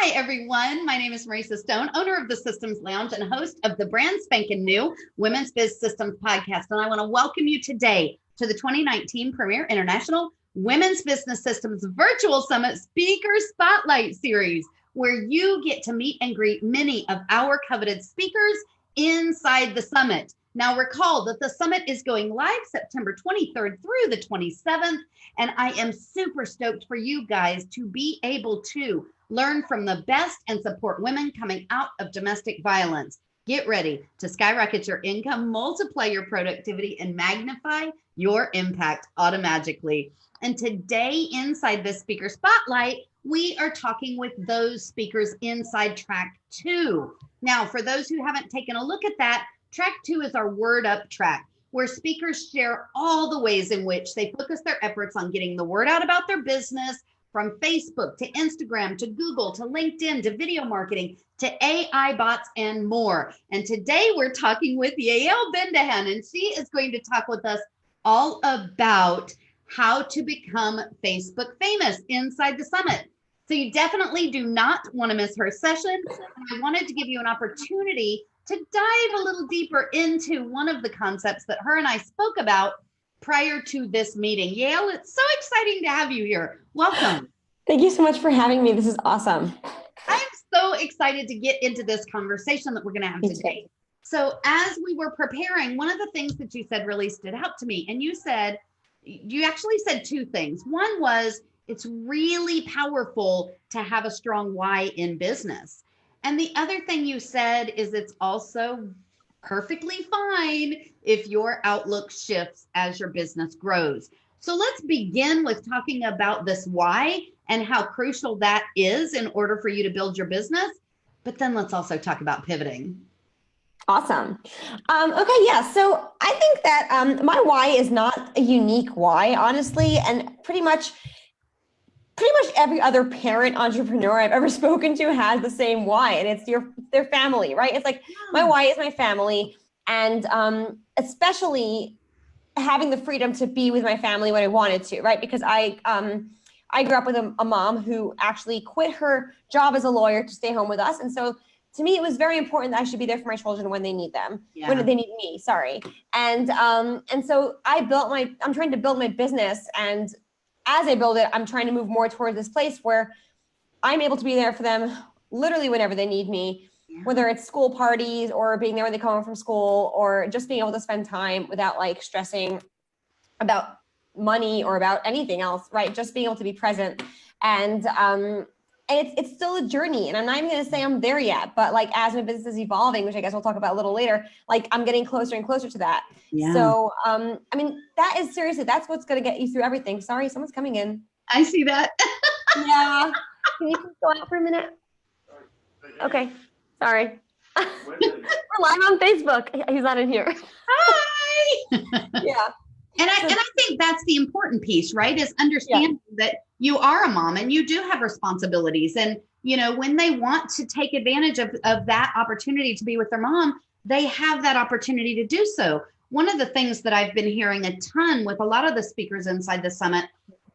Hi, everyone. My name is Marissa Stone, owner of the Systems Lounge and host of the brand spanking new Women's Biz Systems podcast. And I want to welcome you today to the 2019 Premier International Women's Business Systems Virtual Summit Speaker Spotlight Series, where you get to meet and greet many of our coveted speakers inside the summit. Now, recall that the summit is going live September 23rd through the 27th, and I am super stoked for you guys to be able to learn from the best and support women coming out of domestic violence. Get ready to skyrocket your income, multiply your productivity, and magnify your impact automagically. And today, inside this speaker spotlight, we are talking with those speakers inside track 2. Now, for those who haven't taken a look at that, track 2 is our word up track, where speakers share all the ways in which they focus their efforts on getting the word out about their business, from Facebook to Instagram to Google to LinkedIn to video marketing to AI bots and more. And today we're talking with Yael Bendahan, and she is going to talk with us all about how to become Facebook famous inside the summit. So you definitely do not want to miss her session. I wanted to give you an opportunity to dive a little deeper into one of the concepts that her and I spoke about prior to this meeting. Yael, it's so exciting to have you here. Welcome. Thank you so much for having me. This is awesome. I'm so excited to get into this conversation that we're going to have today. So as we were preparing, one of the things that you said really stood out to me. And you actually said two things. One was, it's really powerful to have a strong why in business. And the other thing you said is it's also perfectly fine if your outlook shifts as your business grows. So let's begin with talking about this why and how crucial that is in order for you to build your business. But then let's also talk about pivoting. Awesome. Okay, yeah. So I think that my why is not a unique why, honestly, and pretty much every other parent entrepreneur I've ever spoken to has the same why, and it's their family, right? It's like my why is my family, and especially having the freedom to be with my family when I wanted to, right? Because I grew up with a mom who actually quit her job as a lawyer to stay home with us, and so to me it was very important that I should be there for my children when they need them, when they need me. Sorry, and so I'm trying to build my business, and as I build it, I'm trying to move more towards this place where I'm able to be there for them literally whenever they need me, whether it's school parties or being there when they come home from school, or just being able to spend time without like stressing about money or about anything else, right? Just being able to be present. And it's still a journey, and I'm not even going to say I'm there yet, but like as my business is evolving, which I guess we'll talk about a little later, like I'm getting closer and closer to that. Yeah. So, I mean, that is seriously, that's what's going to get you through everything. Sorry, someone's coming in. I see that. Yeah. Can you please go out for a minute? Okay. Sorry. We're live on Facebook. He's not in here. Hi. Yeah. And I think that's the important piece, right? Is understanding that you are a mom and you do have responsibilities. And, you know, when they want to take advantage of that opportunity to be with their mom, they have that opportunity to do so. One of the things that I've been hearing a ton with a lot of the speakers inside the summit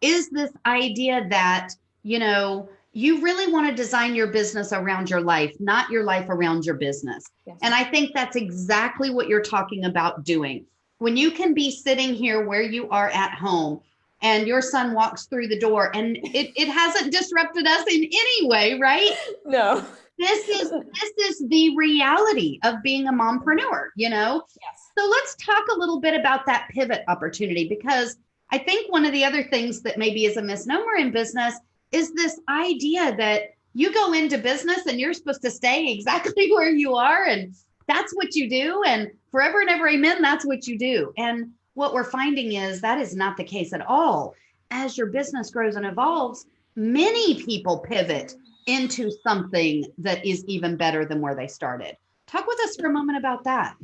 is this idea that, you know, you really want to design your business around your life, not your life around your business. Yes. And I think that's exactly what you're talking about doing. When you can be sitting here where you are at home and your son walks through the door and it hasn't disrupted us in any way, right? No. This is the reality of being a mompreneur, you know? Yes. So let's talk a little bit about that pivot opportunity, because I think one of the other things that maybe is a misnomer in business is this idea that you go into business and you're supposed to stay exactly where you are, and that's what you do, and forever and ever, amen, that's what you do. And what we're finding is that is not the case at all. As your business grows and evolves, many people pivot into something that is even better than where they started. Talk with us for a moment about that.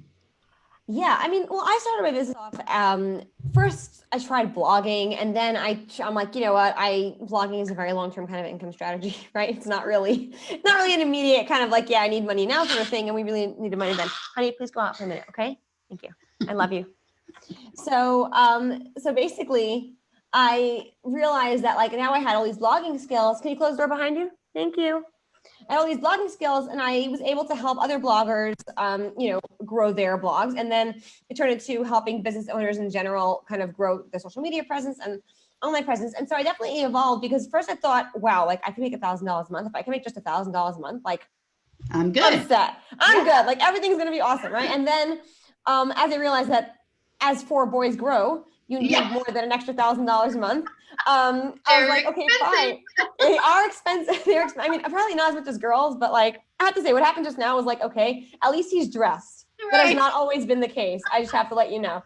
Yeah, I mean, well, I started my business off, first I tried blogging, and then I'm like, you know what, blogging is a very long-term kind of income strategy, right? It's not really an immediate kind of like, yeah, I need money now sort of thing, and we really need the money then. Honey, please go out for a minute, okay? Thank you. I love you. So basically, I realized that like now I had all these blogging skills. Can you close the door behind you? Thank you. I had all these blogging skills, and I was able to help other bloggers, grow their blogs. And then it turned into helping business owners in general kind of grow their social media presence and online presence. And so I definitely evolved, because first I thought, wow, like I can make $1,000 a month. If I can make just $1,000 a month, like I'm good. I'm set. I'm good. Like everything's going to be awesome. Right. And then as I realized that as 4 boys grow, you need more than an extra $1,000 a month. I was like, okay, fine. They are expensive. I mean, apparently not as much as girls, but like, I have to say what happened just now was like, okay, at least he's dressed. Right. That has not always been the case. I just have to let you know.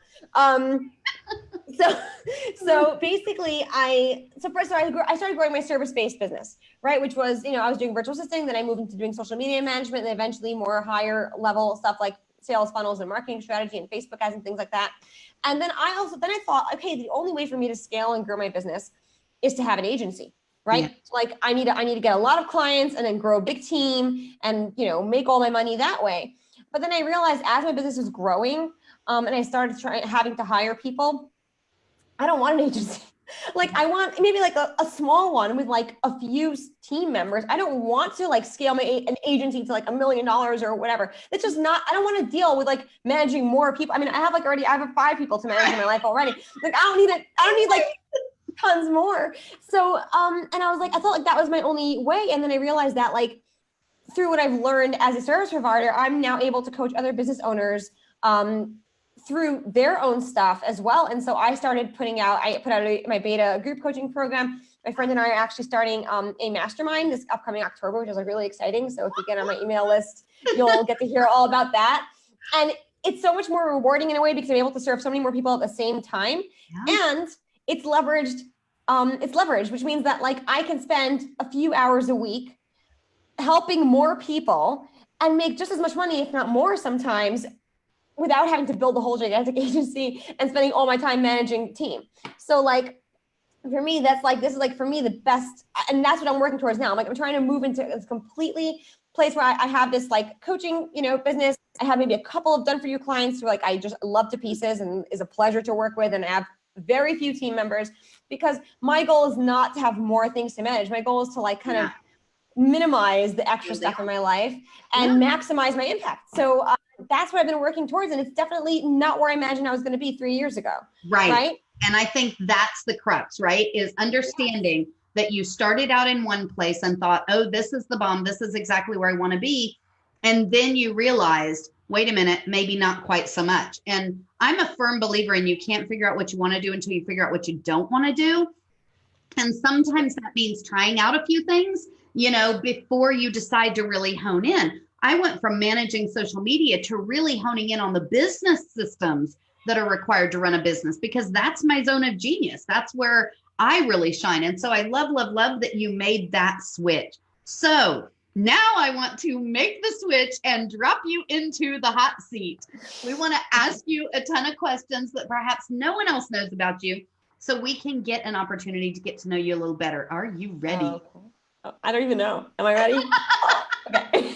So basically I started growing my service-based business, right? Which was, I was doing virtual assisting, then I moved into doing social media management, and eventually more higher level stuff like sales funnels and marketing strategy and Facebook ads and things like that. And then I thought, okay, the only way for me to scale and grow my business is to have an agency, right? Yeah. Like I need to get a lot of clients and then grow a big team and, make all my money that way. But then I realized as my business was growing, and I started having to hire people, I don't want an agency. Like I want maybe like a small one with like a few team members. I don't want to like scale an agency to like $1 million or whatever. It's just not, I don't want to deal with like managing more people. I mean, I have 5 people to manage in my life already. Like I don't need like tons more. So, and I was like, I felt like that was my only way. And then I realized that like through what I've learned as a service provider, I'm now able to coach other business owners, through their own stuff as well. And so I started put out my beta group coaching program. My friend and I are actually starting a mastermind this upcoming October, which is like really exciting. So if you get on my email list, you'll get to hear all about that. And it's so much more rewarding in a way because I'm able to serve so many more people at the same time. Yeah. And it's leveraged. It's leveraged, which means that like I can spend a few hours a week helping more people and make just as much money, if not more sometimes, without having to build a whole gigantic agency and spending all my time managing team. So like, for me, this is like for me, the best, and that's what I'm working towards now. I'm trying to move into this completely place where I have this like coaching, business. I have maybe a couple of done for you clients who like, I just love to pieces and is a pleasure to work with. And I have very few team members because my goal is not to have more things to manage. My goal is to like kind of minimize the extra stuff in my life and maximize my impact. So that's what I've been working towards. And it's definitely not where I imagined I was going to be 3 years ago. Right. And I think that's the crux, right? Is understanding that you started out in one place and thought, oh, this is the bomb. This is exactly where I want to be. And then you realized, wait a minute, maybe not quite so much. And I'm a firm believer in you can't figure out what you want to do until you figure out what you don't want to do. And sometimes that means trying out a few things, before you decide to really hone in. I went from managing social media to really honing in on the business systems that are required to run a business, because that's my zone of genius. That's where I really shine. And so I love that you made that switch. So now I want to make the switch and drop you into the hot seat. We want to ask you a ton of questions that perhaps no one else knows about you, so we can get an opportunity to get to know you a little better. Are you ready? Okay. I don't even know. Am I ready? Okay.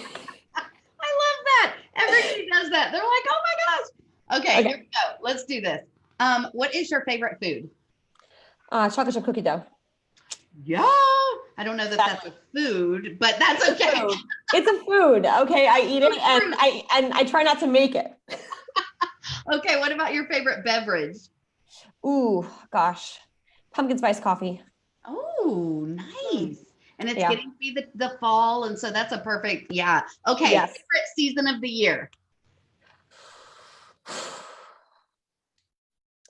Everybody does that. They're like, oh my gosh. Okay, here we go. Let's do this. What is your favorite food? Chocolate chip cookie dough. Yeah. I don't know that that's a food, but that's okay. It's a food. Okay. I eat it and I try not to make it. Okay. What about your favorite beverage? Ooh, gosh. Pumpkin spice coffee. Oh, nice. And it's getting to be the fall. And so that's a perfect, Okay. Yes. Favorite season of the year?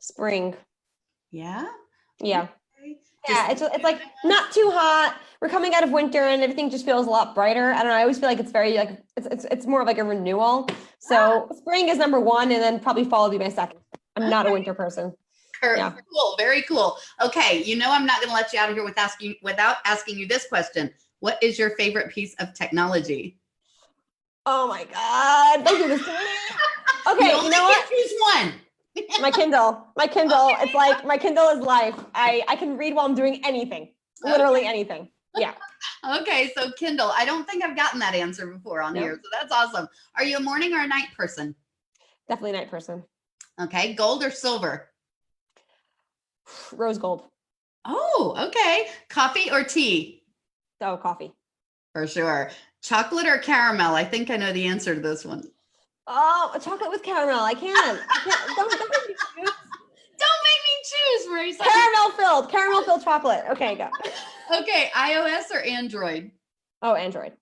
Spring. Yeah? Yeah. Okay. Yeah. It's like not too hot. We're coming out of winter and everything just feels a lot brighter. I don't know. I always feel like it's very like, it's more of like a renewal. So spring is number 1 and then probably fall will be my second. I'm not a winter person. Yeah. Cool. Very cool. Okay. I'm not going to let you out of here without asking you this question. What is your favorite piece of technology? Oh my God. Don't do this to me. Okay. You know what? Choose one. My Kindle. Okay. It's like my Kindle is life. I can read while I'm doing anything, literally anything. Yeah. Okay. So Kindle, I don't think I've gotten that answer before on here. So that's awesome. Are you a morning or a night person? Definitely a night person. Okay. Gold or silver? Rose gold. Oh, okay. Coffee or tea? Oh, coffee. For sure. Chocolate or caramel? I think I know the answer to this one. Oh, a chocolate with caramel. I can't. Don't make me choose. Don't make me choose, Marissa. Caramel filled chocolate. Okay, go. Okay, iOS or Android? Oh, Android.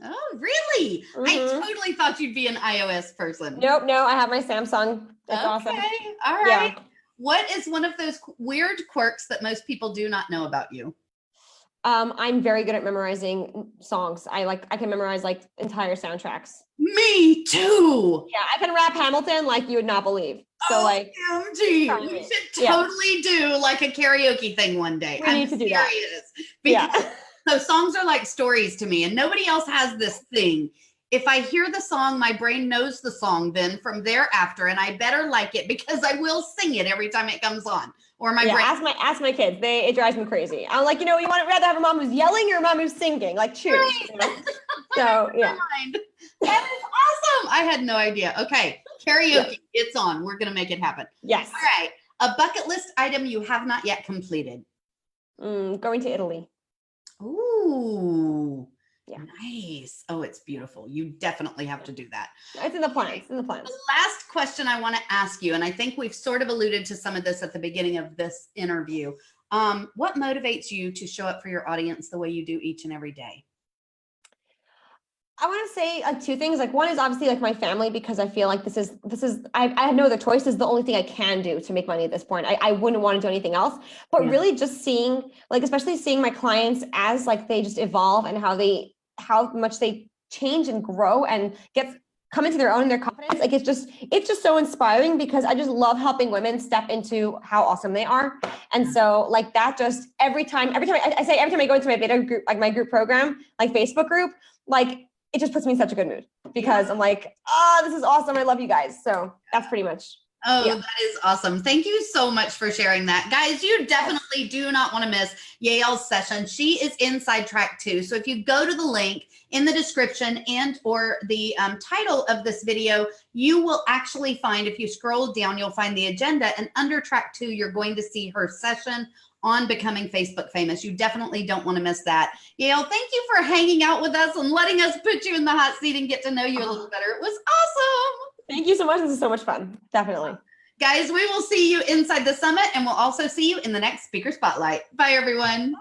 Oh, really? I Mhm. totally thought you'd be an iOS person. Nope, no, I have my Samsung. That's awesome. All right. Yeah. What is one of those weird quirks that most people do not know about you? I'm very good at memorizing songs. I can memorize like entire soundtracks. Me too. Yeah, I can rap Hamilton like you would not believe. So like, OMG, we should totally do like a karaoke thing one day. We need to do that. Because so songs are like stories to me, and nobody else has this thing. If I hear the song, my brain knows the song then from thereafter, and I better like it because I will sing it every time it comes on. Or my brain. Ask my kids. It drives me crazy. I'm like, you want rather have a mom who's yelling or a mom who's singing? Like choose. Right. So yeah. That is awesome. I had no idea. Okay. Karaoke, it's on. We're going to make it happen. Yes. All right. A bucket list item you have not yet completed. Going to Italy. Ooh. Yeah. Nice. Oh, it's beautiful. You definitely have to do that. It's in the plans. The last question I want to ask you, and I think we've sort of alluded to some of this at the beginning of this interview. What motivates you to show up for your audience the way you do each and every day? I want to say like two things. Like one is obviously like my family, because I feel like this is I have no other choice. This is the only thing I can do to make money at this point. I wouldn't want to do anything else. But really just seeing like, especially seeing my clients as like they just evolve and how much they change and grow and come into their own and their confidence. Like it's just so inspiring, because I just love helping women step into how awesome they are. And so like that just every time I go into my beta group, like my group program, like Facebook group, like it just puts me in such a good mood, because I'm like, oh, this is awesome. I love you guys. So that's pretty much. Oh, that is awesome. Thank you so much for sharing that. Guys, you definitely do not want to miss Yael's session. She is inside track 2. So if you go to the link in the description and or the title of this video, you will actually find, if you scroll down, you'll find the agenda. And under track 2, you're going to see her session on becoming Facebook famous. You definitely don't want to miss that. Yael, thank you for hanging out with us and letting us put you in the hot seat and get to know you a little better. It was awesome. Thank you so much. This is so much fun. Definitely. Guys, we will see you inside the summit, and we'll also see you in the next speaker spotlight. Bye, everyone.